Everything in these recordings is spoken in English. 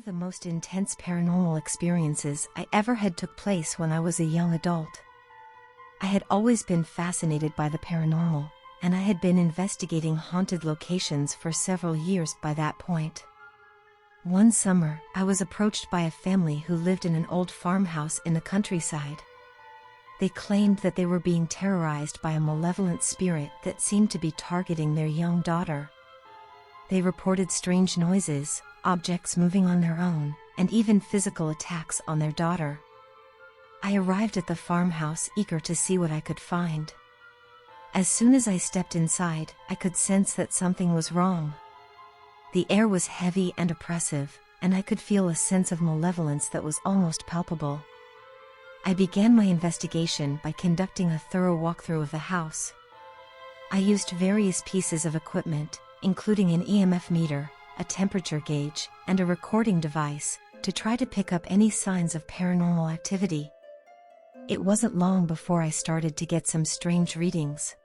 One of the most intense paranormal experiences I ever had took place when I was a young adult. I had always been fascinated by the paranormal, and I had been investigating haunted locations for several years by that point. One summer, I was approached by a family who lived in an old farmhouse in the countryside. They claimed that they were being terrorized by a malevolent spirit that seemed to be targeting their young daughter. They reported strange noises, objects moving on their own, and even physical attacks on their daughter. I arrived at the farmhouse eager to see what I could find. As soon as I stepped inside, I could sense that something was wrong. The air was heavy and oppressive, and I could feel a sense of malevolence that was almost palpable. I began my investigation by conducting a thorough walkthrough of the house. I used various pieces of equipment, including an EMF meter, a temperature gauge, and a recording device, to try to pick up any signs of paranormal activity. It wasn't long before I started to get some strange readings.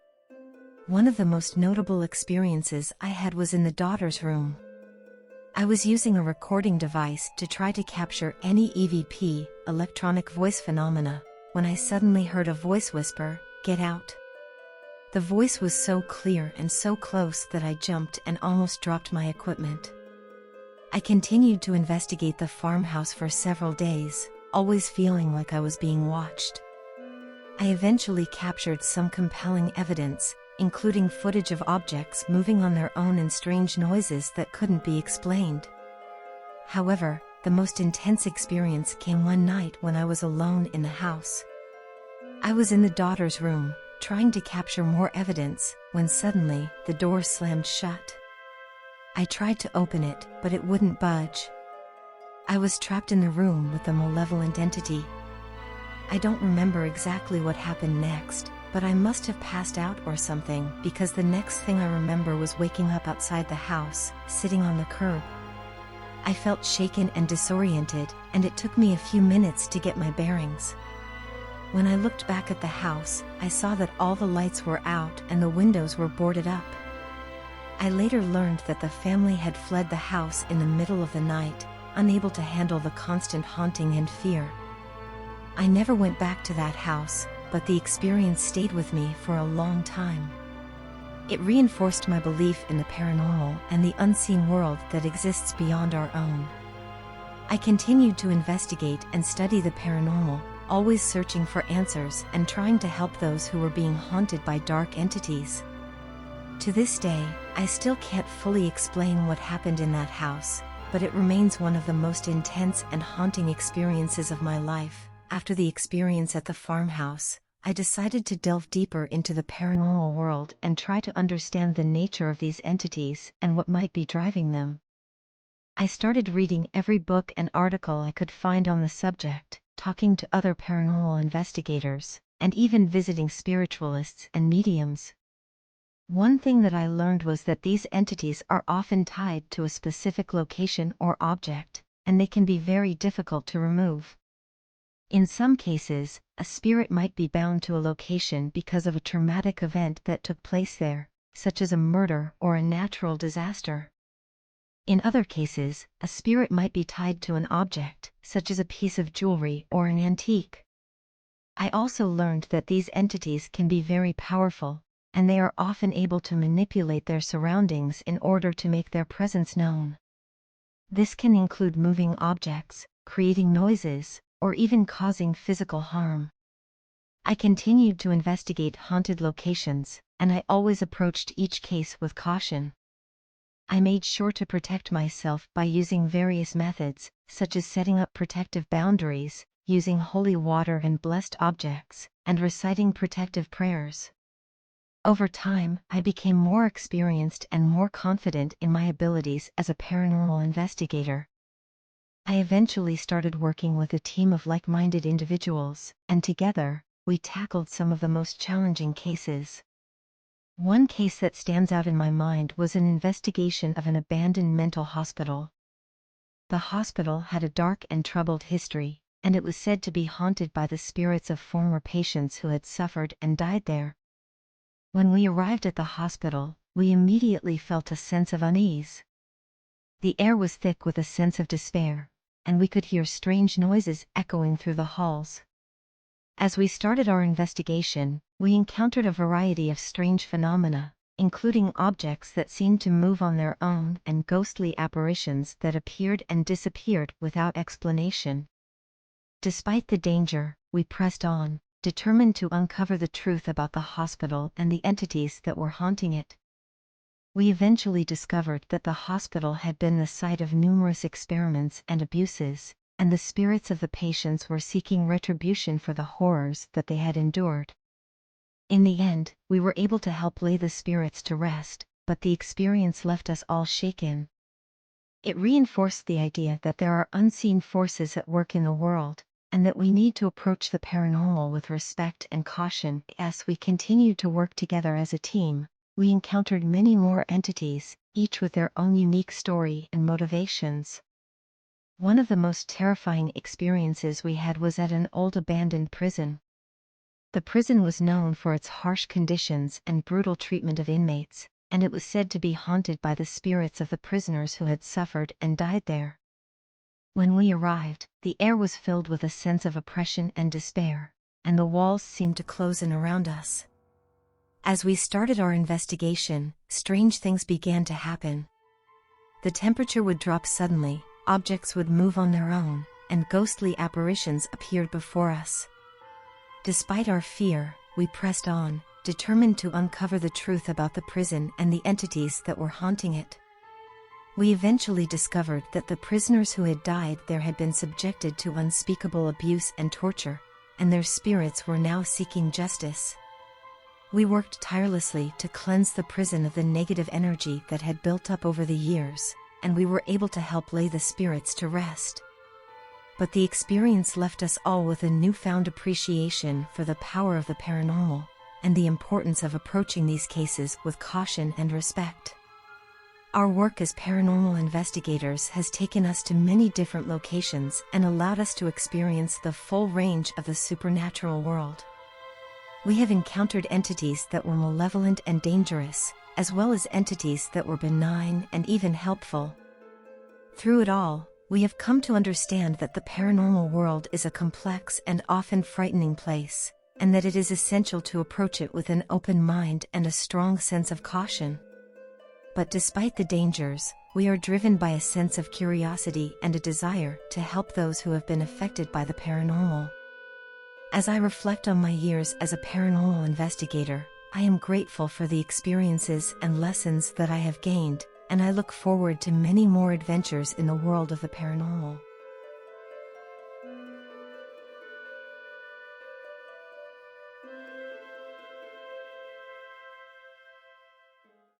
One of the most notable experiences I had was in the daughter's room. I was using a recording device to try to capture any EVP, electronic voice phenomena, when I suddenly heard a voice whisper, "Get out." The voice was so clear and so close that I jumped and almost dropped my equipment. I continued to investigate the farmhouse for several days, always feeling like I was being watched. I eventually captured some compelling evidence, including footage of objects moving on their own and strange noises that couldn't be explained. However, the most intense experience came one night when I was alone in the house. I was in the daughter's room, trying to capture more evidence, when suddenly, the door slammed shut. I tried to open it, but it wouldn't budge. I was trapped in the room with the malevolent entity. I don't remember exactly what happened next, but I must have passed out or something, because the next thing I remember was waking up outside the house, sitting on the curb. I felt shaken and disoriented, and it took me a few minutes to get my bearings. When I looked back at the house, I saw that all the lights were out and the windows were boarded up. I later learned that the family had fled the house in the middle of the night, unable to handle the constant haunting and fear. I never went back to that house, but the experience stayed with me for a long time. It reinforced my belief in the paranormal and the unseen world that exists beyond our own. I continued to investigate and study the paranormal, always searching for answers and trying to help those who were being haunted by dark entities. To this day, I still can't fully explain what happened in that house, but it remains one of the most intense and haunting experiences of my life. After the experience at the farmhouse, I decided to delve deeper into the paranormal world and try to understand the nature of these entities and what might be driving them. I started reading every book and article I could find on the subject, talking to other paranormal investigators, and even visiting spiritualists and mediums. One thing that I learned was that these entities are often tied to a specific location or object, and they can be very difficult to remove. In some cases, a spirit might be bound to a location because of a traumatic event that took place there, such as a murder or a natural disaster. In other cases, a spirit might be tied to an object, such as a piece of jewelry or an antique. I also learned that these entities can be very powerful, and they are often able to manipulate their surroundings in order to make their presence known. This can include moving objects, creating noises, or even causing physical harm. I continued to investigate haunted locations, and I always approached each case with caution. I made sure to protect myself by using various methods, such as setting up protective boundaries, using holy water and blessed objects, and reciting protective prayers. Over time, I became more experienced and more confident in my abilities as a paranormal investigator. I eventually started working with a team of like-minded individuals, and together, we tackled some of the most challenging cases. One case that stands out in my mind was an investigation of an abandoned mental hospital. The hospital had a dark and troubled history, and it was said to be haunted by the spirits of former patients who had suffered and died there. When we arrived at the hospital, we immediately felt a sense of unease. The air was thick with a sense of despair, and we could hear strange noises echoing through the halls. As we started our investigation, we encountered a variety of strange phenomena, including objects that seemed to move on their own and ghostly apparitions that appeared and disappeared without explanation. Despite the danger, we pressed on, determined to uncover the truth about the hospital and the entities that were haunting it. We eventually discovered that the hospital had been the site of numerous experiments and abuses, and the spirits of the patients were seeking retribution for the horrors that they had endured. In the end, we were able to help lay the spirits to rest, but the experience left us all shaken. It reinforced the idea that there are unseen forces at work in the world, and that we need to approach the paranormal with respect and caution. As we continued to work together as a team, we encountered many more entities, each with their own unique story and motivations. One of the most terrifying experiences we had was at an old abandoned prison. The prison was known for its harsh conditions and brutal treatment of inmates, and it was said to be haunted by the spirits of the prisoners who had suffered and died there. When we arrived, the air was filled with a sense of oppression and despair, and the walls seemed to close in around us. As we started our investigation, strange things began to happen. The temperature would drop suddenly, objects would move on their own, and ghostly apparitions appeared before us. Despite our fear, we pressed on, determined to uncover the truth about the prison and the entities that were haunting it. We eventually discovered that the prisoners who had died there had been subjected to unspeakable abuse and torture, and their spirits were now seeking justice. We worked tirelessly to cleanse the prison of the negative energy that had built up over the years, and we were able to help lay the spirits to rest. But the experience left us all with a newfound appreciation for the power of the paranormal, and the importance of approaching these cases with caution and respect. Our work as paranormal investigators has taken us to many different locations and allowed us to experience the full range of the supernatural world. We have encountered entities that were malevolent and dangerous, as well as entities that were benign and even helpful. Through it all, we have come to understand that the paranormal world is a complex and often frightening place, and that it is essential to approach it with an open mind and a strong sense of caution. But despite the dangers, we are driven by a sense of curiosity and a desire to help those who have been affected by the paranormal. As I reflect on my years as a paranormal investigator, I am grateful for the experiences and lessons that I have gained, and I look forward to many more adventures in the world of the paranormal.